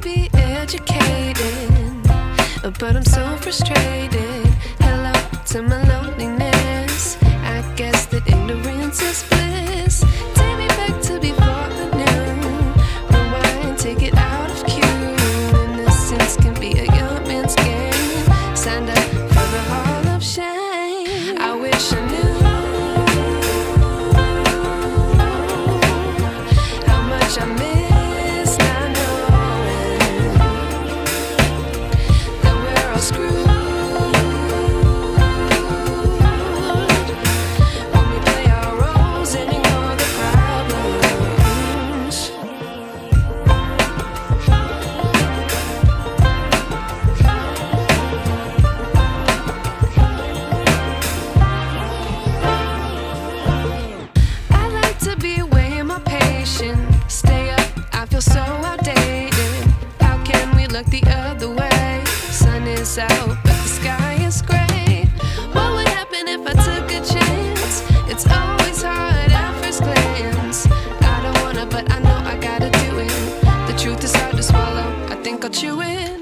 be educated, but I'm so frustrated. Hello to my loneliness. I guess that ignorance is bliss. Take me back to before I knew. Rewind, take it out of cue. Innocence can be a young man's game. Signed up for the hall of shame. I wish I knew how much I miss not knowing that we're all screwed. Stay up, I feel so outdated. How can we look the other way? Sun is out, but the sky is gray. What would happen if I took a chance? It's always hard at first glance. I don't wanna, but I know I gotta do it. The truth is hard to swallow, I think I'll chew it.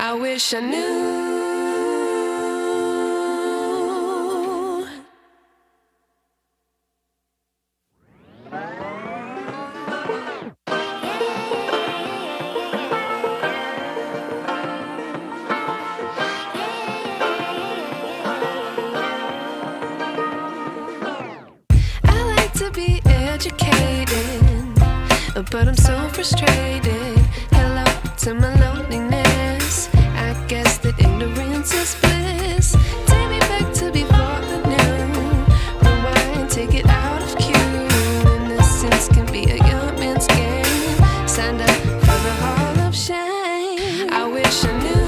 I wish I knew. I like to be educated, but I'm so frustrated. Hello to my loneliness. I guess that ignorance is bliss. Take me back to before I knew. Rewind, take it out of cue. Innocence can be a young man's game. Signed up for the hall of shame. I wish I knew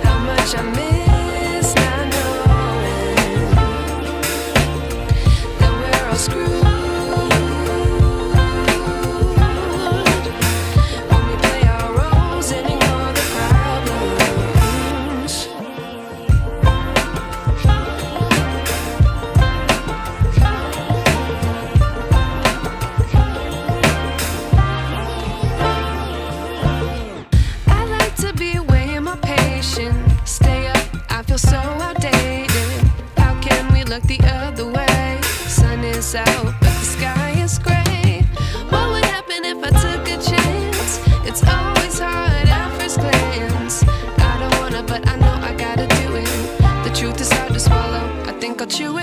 how much I miss not knowing that we're all screwed. Stay up, I feel so outdated. How can we look the other way? Sun is out, but the sky is gray. What would happen if I took a chance? It's always hard at first glance. I don't wanna, but I know I gotta do it. The truth is hard to swallow, I think I'll chew it.